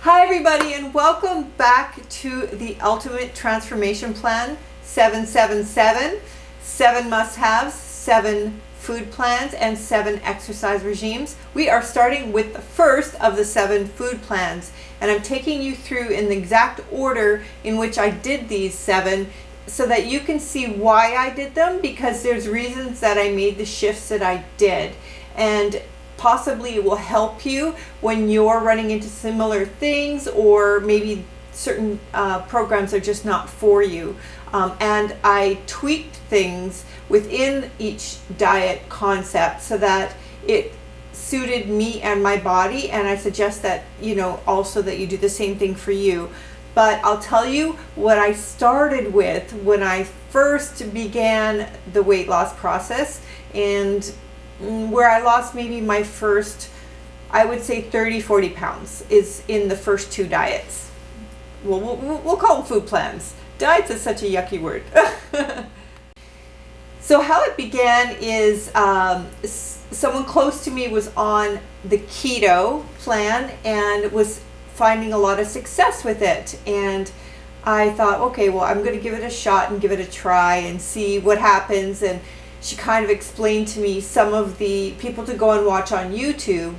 Hi everybody, and welcome back to the Ultimate Transformation Plan 777. 7 must-haves, 7 food plans, and 7 exercise regimes. We are starting with the first of the 7 food plans, and I'm taking you through in the exact order in which I did these 7 so that you can see why I did them, because there's reasons that I made the shifts that I did. And possibly it will help you when you're running into similar things, or maybe certain programs are just not for you. And I tweaked things within each diet concept so that it suited me and my body, and I suggest that also that you do the same thing for you. But I'll tell you what I started with when I first began the weight loss process, and where I lost maybe my first, I would say 30-40 pounds, is in the first 2 diets. We'll call them food plans. Diets is such a yucky word. So how it began is someone close to me was on the Keto Plan and was finding a lot of success with it. And I thought, okay, well, I'm going to give it a shot and give it a try and see what happens. And she kind of explained to me some of the people to go and watch on YouTube.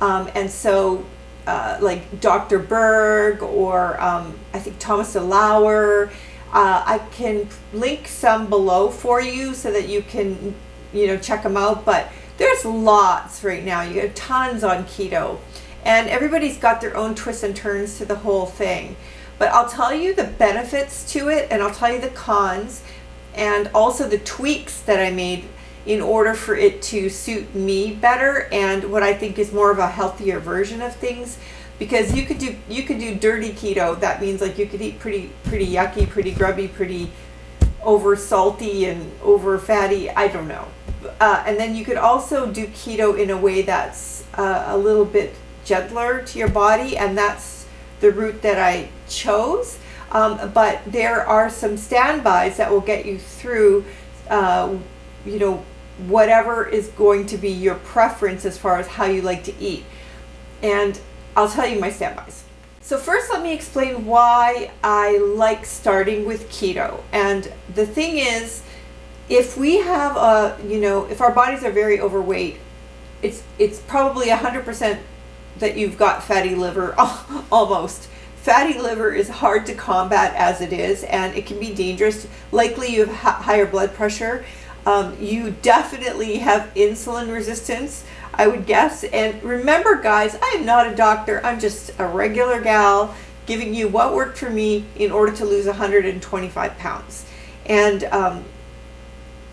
And so like Dr. Berg or I think Thomas Delauer. I can link some below for you so that you can check them out. But there's lots right now. You have tons on keto. And everybody's got their own twists and turns to the whole thing. But I'll tell you the benefits to it, and I'll tell you the cons, and also the tweaks that I made in order for it to suit me better, and what I think is more of a healthier version of things. Because you could do dirty keto. That means like you could eat pretty yucky, pretty grubby, pretty over salty and over fatty. I don't know. And then you could also do keto in a way that's a little bit gentler to your body, and that's the route that I chose. But there are some standbys that will get you through, whatever is going to be your preference as far as how you like to eat. And I'll tell you my standbys. So first, let me explain why I like starting with keto. And the thing is, if we have if our bodies are very overweight, it's probably 100% that you've got fatty liver, almost. Fatty liver is hard to combat as it is, and it can be dangerous. Likely you have higher blood pressure. You definitely have insulin resistance, I would guess. And remember, guys, I am not a doctor. I'm just a regular gal giving you what worked for me in order to lose 125 pounds. And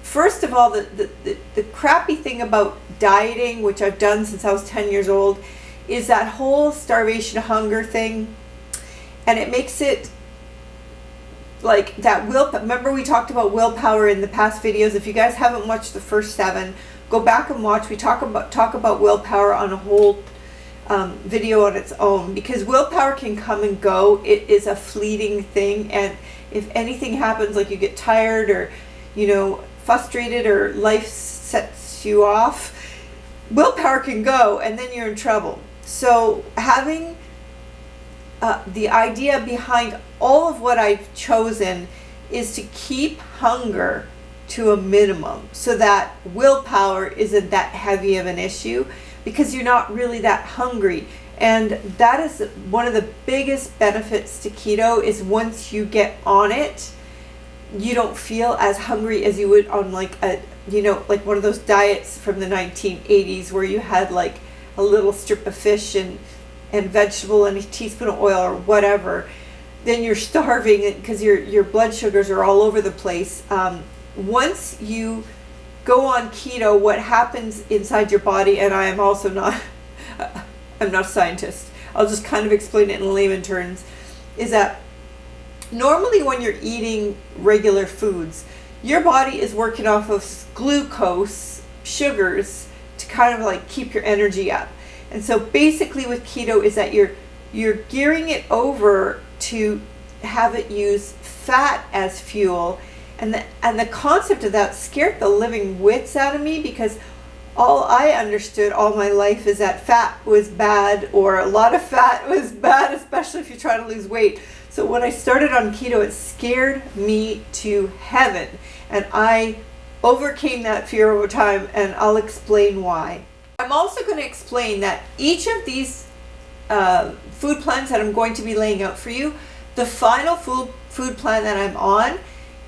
first of all, the crappy thing about dieting, which I've done since I was 10 years old, is that whole starvation hunger thing. And it makes it like that remember we talked about willpower in the past videos. If you guys haven't watched the first 7, go back and watch. We talk about willpower on a whole video on its own, because willpower can come and go. It is a fleeting thing, and if anything happens, like you get tired or frustrated or life sets you off, willpower can go, and then you're in trouble. So having the idea behind all of what I've chosen is to keep hunger to a minimum so that willpower isn't that heavy of an issue, because you're not really that hungry. And that is one of the biggest benefits to keto, is once you get on it, you don't feel as hungry as you would on like like one of those diets from the 1980s where you had like a little strip of fish and vegetable and a teaspoon of oil or whatever. Then you're starving because your blood sugars are all over the place. Once you go on keto, what happens inside your body, and I am also not, I'm not a scientist, I'll just kind of explain it in layman terms, is that normally when you're eating regular foods, your body is working off of glucose, sugars, to kind of like keep your energy up. And so basically with keto is that you're gearing it over to have it use fat as fuel. And the concept of that scared the living wits out of me, because all I understood all my life is that fat was bad, or a lot of fat was bad, especially if you're trying to lose weight. So when I started on keto, it scared me to heaven, and I overcame that fear over time, and I'll explain why. I'm also going to explain that each of these food plans that I'm going to be laying out for you, the final food plan that I'm on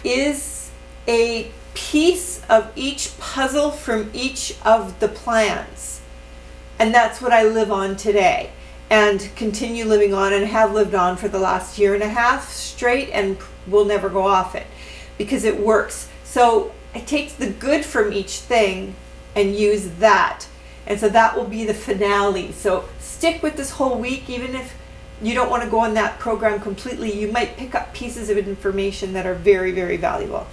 is a piece of each puzzle from each of the plans. And that's what I live on today and continue living on, and have lived on for the last year and a half straight, and will never go off it because it works. So I take the good from each thing and use that. And so that will be the finale. So stick with this whole week. Even if you don't want to go on that program completely, you might pick up pieces of information that are very, very valuable.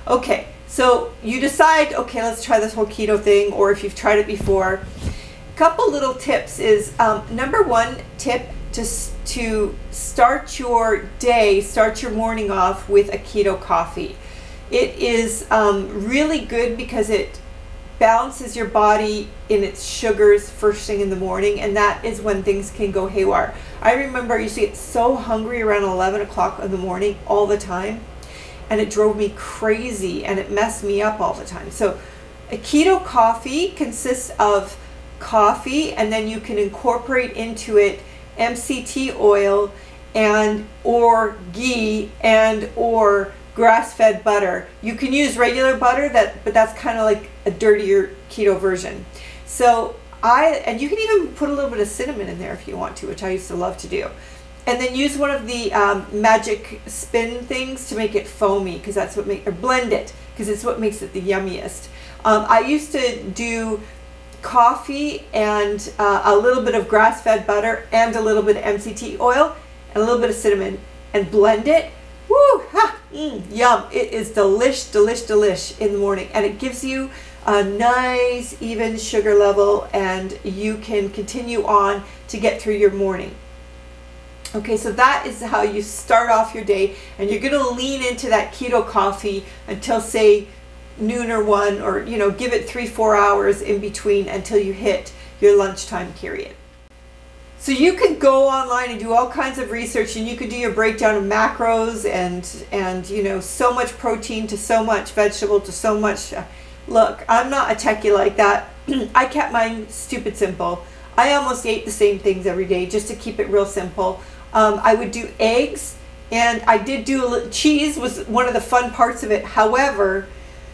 Okay, so you decide, okay, let's try this whole keto thing, or if you've tried it before. A couple little tips is, number one tip, to start your day, start your morning off with a keto coffee. It is really good because it balances your body in its sugars first thing in the morning, and that is when things can go haywire. I remember I used to get so hungry around 11 o'clock in the morning all the time, and it drove me crazy, and it messed me up all the time. So a keto coffee consists of coffee, and then you can incorporate into it MCT oil and or ghee and or grass-fed butter. You can use regular butter, but that's kind of like a dirtier keto version. So and you can even put a little bit of cinnamon in there if you want to, which I used to love to do. And then use one of the magic spin things to make it foamy, because that's what or blend it, because it's what makes it the yummiest. I used to do coffee and a little bit of grass-fed butter and a little bit of MCT oil and a little bit of cinnamon, and blend it. Woo! Ha! Yum! It is delish in the morning, and it gives you a nice even sugar level, and you can continue on to get through your morning. Okay, so that is how you start off your day, and you're going to lean into that keto coffee until, say, noon or 1, or give it 3-4 hours in between until you hit your lunchtime period. So you could go online and do all kinds of research, and you could do your breakdown of macros and so much protein to so much vegetable to so much. Look, I'm not a techie like that. I kept mine stupid simple. I almost ate the same things every day just to keep it real simple. I would do eggs, and I did do cheese was one of the fun parts of it. However,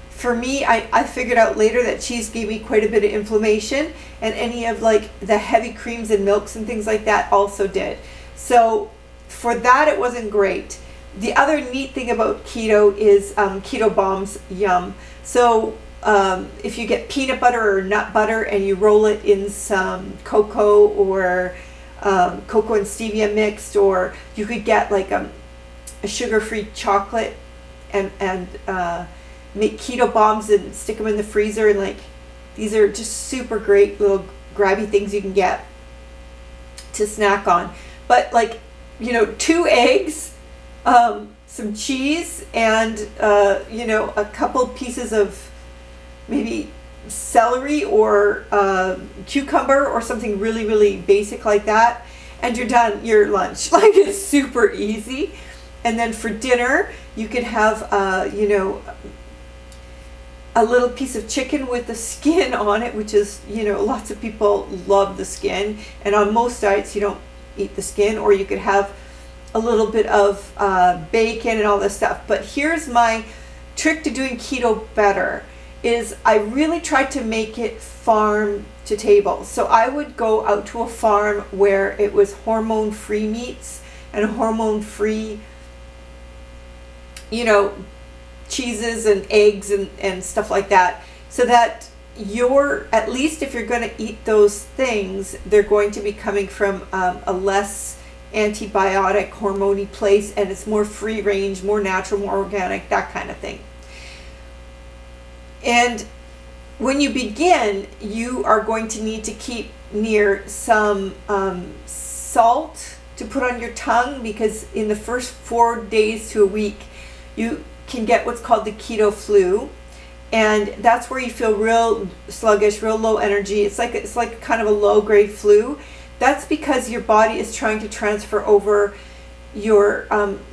for me, I figured out later that cheese gave me quite a bit of inflammation, and any of like the heavy creams and milks and things like that also did. So for that, it wasn't great. The other neat thing about keto is keto bombs, yum. So if you get peanut butter or nut butter and you roll it in some cocoa or cocoa and stevia mixed, or you could get like a sugar-free chocolate and make keto bombs and stick them in the freezer, and like these are just super great little grabby things you can get to snack on. But 2 eggs, some cheese, and a couple pieces of maybe celery or cucumber or something really, really basic like that, and you're done your lunch. Like, it's super easy. And then for dinner, you could have a little piece of chicken with the skin on it, which is, lots of people love the skin, and on most diets you don't eat the skin. Or you could have a little bit of bacon and all this stuff. But here's my trick to doing keto better, is I really tried to make it farm to table. So I would go out to a farm where it was hormone-free meats and hormone-free, cheeses and eggs and stuff like that, so that at least if you're going to eat those things, they're going to be coming from a less antibiotic, hormone-y place, and it's more free range, more natural, more organic, that kind of thing. And when you begin, you are going to need to keep near some salt to put on your tongue, because in the first 4 days to a week, you can get what's called the Keto Flu. and that's where you feel real sluggish, real low energy. It's like kind of a low grade flu. That's because your body is trying to transfer over your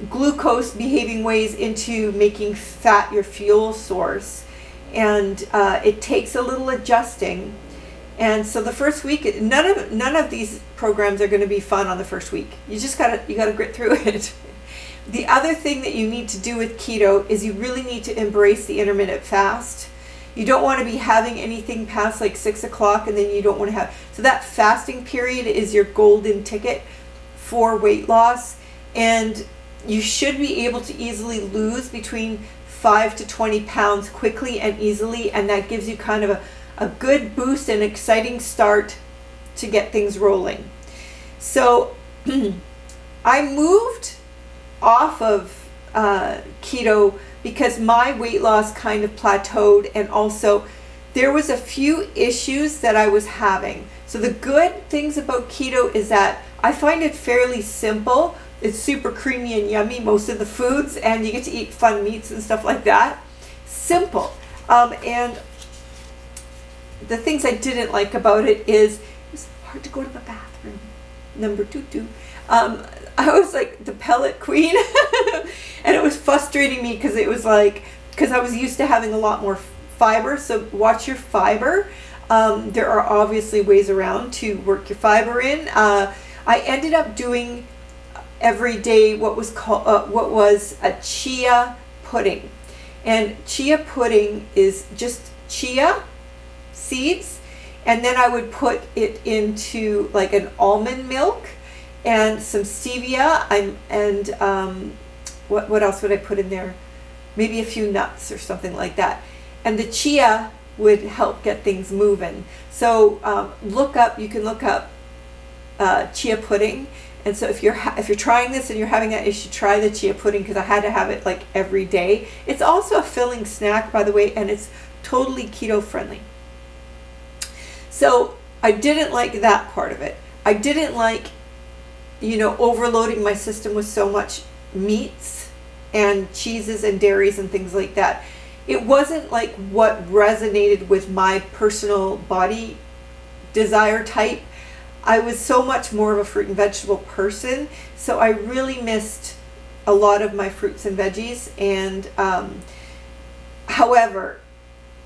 glucose behaving ways into making fat your fuel source, and it takes a little adjusting. And so the first week, none of these programs are going to be fun on the first week. You gotta grit through it. The other thing that you need to do with keto is you really need to embrace the intermittent fast. You don't want to be having anything past like 6 o'clock, and then you don't want to have, so that fasting period is your golden ticket for weight loss, and you should be able to easily lose between 5 to 20 pounds quickly and easily, and that gives you kind of a good boost and exciting start to get things rolling. So I moved off of keto because my weight loss kind of plateaued, and also there was a few issues that I was having. So the good things about keto is that I find it fairly simple. It's super creamy and yummy, most of the foods, and you get to eat fun meats and stuff like that. Simple. And the things I didn't like about it is it was hard to go to the bathroom. Number two. I was like the pellet queen, and it was frustrating me because I was used to having a lot more fiber. So watch your fiber. There are obviously ways around to work your fiber in. I ended up doing every day what was a chia pudding, and chia pudding is just chia seeds, and then I would put it into like an almond milk and some stevia, what else would I put in there? Maybe a few nuts or something like that. And the chia would help get things moving. So you can look up chia pudding. And so if you're trying this and you're having that issue, try the chia pudding, because I had to have it like every day. It's also a filling snack, by the way, and it's totally keto friendly. So I didn't like that part of it. I didn't like overloading my system with so much meats and cheeses and dairies and things like that. It wasn't like what resonated with my personal body desire type. I was so much more of a fruit and vegetable person, so I really missed a lot of my fruits and veggies. And however,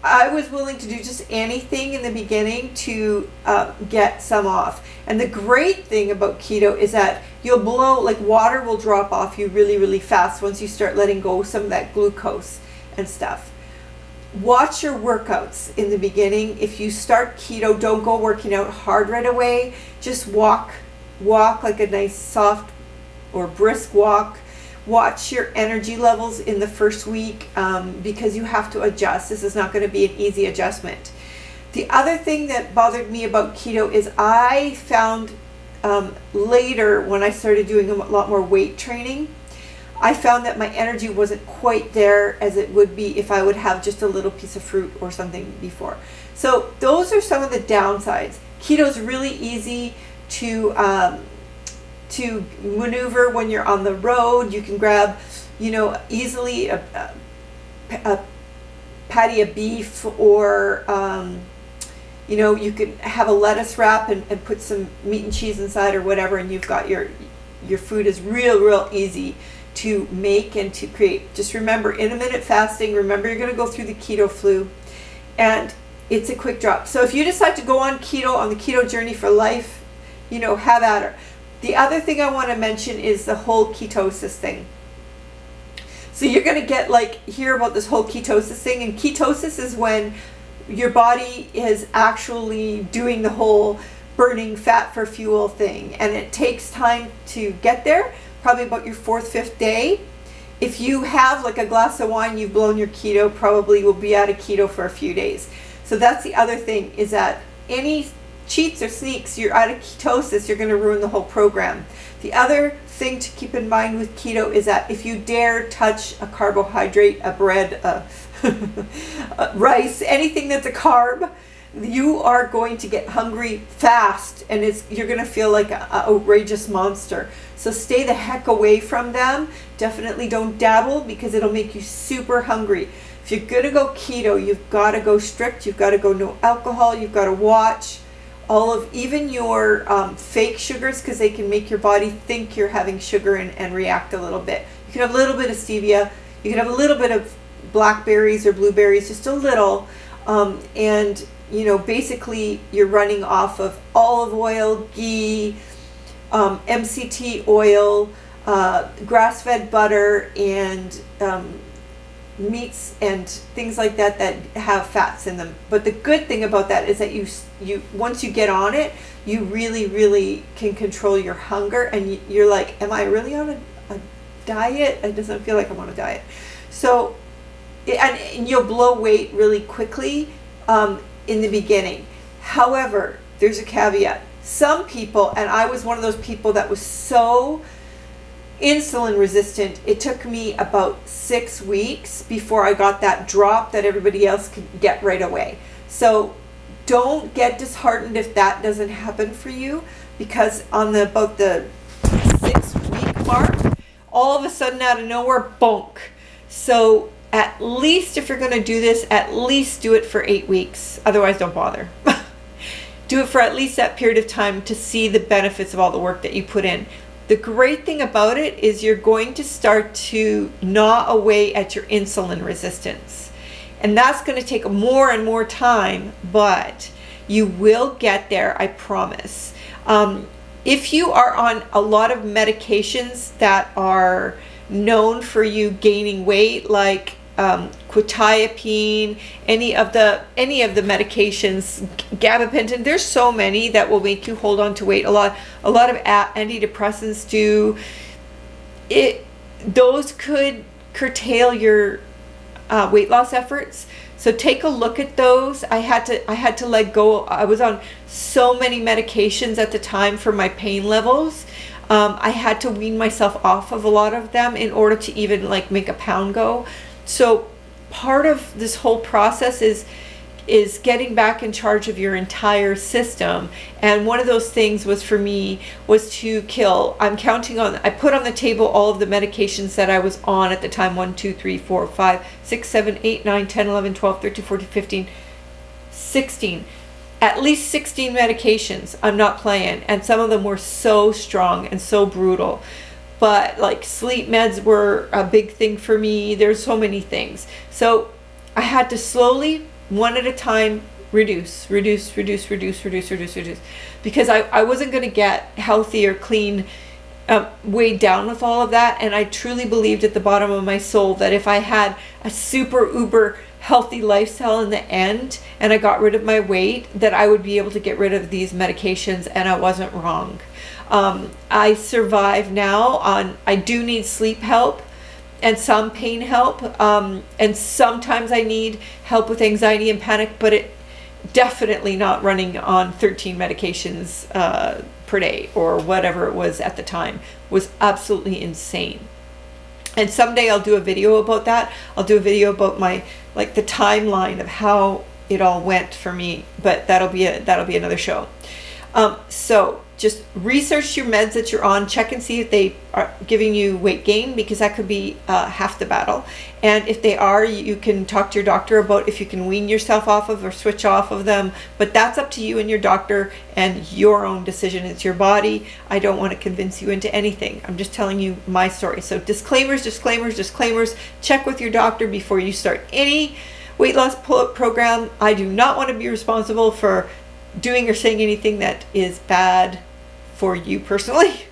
I was willing to do just anything in the beginning to get some off. And the great thing about keto is that you'll water will drop off you really, really fast once you start letting go of some of that glucose and stuff. Watch your workouts in the beginning. If you start keto, don't go working out hard right away. Just walk like a nice soft or brisk walk. Watch your energy levels in the first week, because you have to adjust. This is not going to be an easy adjustment. The other thing that bothered me about keto is I found later, when I started doing a lot more weight training, I found that my energy wasn't quite there as it would be if I would have just a little piece of fruit or something before. So those are some of the downsides. Keto is really easy to maneuver when you're on the road. You can grab, easily a patty of beef, or you can have a lettuce wrap and put some meat and cheese inside or whatever, and you've got your food is real easy to make and to create. Just remember intermittent fasting. Remember, you're going to go through the keto flu, and it's a quick drop. So if you decide to go on keto, on the keto journey for life, have at her. The other thing I want to mention is the whole ketosis thing. So you're going to hear about this whole ketosis thing, and ketosis is when your body is actually doing the whole burning fat for fuel thing, and it takes time to get there, probably about your 4th, 5th day. If you have like a glass of wine, you've blown your keto, probably will be out of keto for a few days. So that's the other thing, is that any cheats or sneaks, you're out of ketosis, you're going to ruin the whole program. The other thing to keep in mind with keto is that if you dare touch a carbohydrate, a bread, rice, anything that's a carb, you are going to get hungry fast, and you're going to feel like an outrageous monster. So stay the heck away from them. Definitely don't dabble, because it'll make you super hungry. If you're going to go keto, you've got to go strict. You've got to go no alcohol. You've got to watch all of even your fake sugars, because they can make your body think you're having sugar and react a little bit. You can have a little bit of stevia. You can have a little bit of blackberries or blueberries, just a little. And, you know, basically you're running off of olive oil, ghee, MCT oil, grass-fed butter, and meats and things like that that have fats in them. But the good thing about that is that you once you get on it, you really can control your hunger, and you're like, am I really on a diet? It doesn't feel like I'm on a diet. So and you'll blow weight really quickly in the beginning. However, there's a caveat. Some people, and I was one of those people that was so insulin resistant, it took me about 6 weeks before I got that drop that everybody else could get right away. So don't get disheartened if that doesn't happen for you, because on about the 6 week mark, all of a sudden out of nowhere, bonk. So at least if you're going to do this, at least do it for 8 weeks. Otherwise, don't bother. Do it for at least that period of time to see the benefits of all the work that you put in. The great thing about it is you're going to start to gnaw away at your insulin resistance. And that's going to take more and more time, but you will get there, I promise. If you are on a lot of medications that are known for you gaining weight, like quetiapine, any of the medications, gabapentin, there's so many that will make you hold on to weight. A lot of antidepressants do it. Those could curtail your weight loss efforts. So take a look at those. I had to let go. I was on so many medications at the time for my pain levels. I had to wean myself off of a lot of them in order to even like make a pound go. So part of this whole process is getting back in charge of your entire system. And one of those things was for me was to kill. I put on the table all of the medications that I was on at the time: 1, 2, 3, 4, 5, 6, 7, 8, 9, 10, 11, 12, 13, 14, 15, 16. At least 16 medications. I'm not playing. And some of them were so strong and so brutal. But like sleep meds were a big thing for me. There's so many things. So I had to slowly, one at a time, reduce. Because I wasn't going to get healthy or clean, weighed down with all of that. And I truly believed at the bottom of my soul that if I had a super uber healthy lifestyle in the end and I got rid of my weight, that I would be able to get rid of these medications, and I wasn't wrong. I survive now I do need sleep help and some pain help, and sometimes I need help with anxiety and panic, but it definitely not running on 13 medications per day or whatever it was at the time. Was absolutely insane. And someday I'll do a video about that. I'll do a video about the timeline of how it all went for me, but that'll be another show. So just research your meds that you're on, check and see if they are giving you weight gain, because that could be half the battle. And if they are, you can talk to your doctor about if you can wean yourself off of or switch off of them. But that's up to you and your doctor and your own decision. It's your body. I don't want to convince you into anything. I'm just telling you my story. So disclaimers. Check with your doctor before you start any weight loss program. I do not want to be responsible for doing or saying anything that is bad for you personally.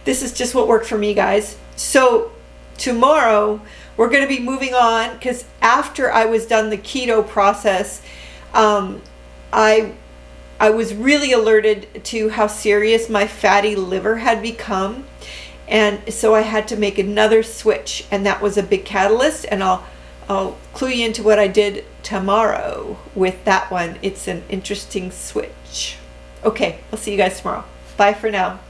This is just what worked for me, guys. So tomorrow we're going to be moving on, because after I was done the keto process, I was really alerted to how serious my fatty liver had become, and so I had to make another switch, and that was a big catalyst. And I'll clue you into what I did tomorrow with that one. It's an interesting switch. Okay, I'll see you guys tomorrow. Bye for now.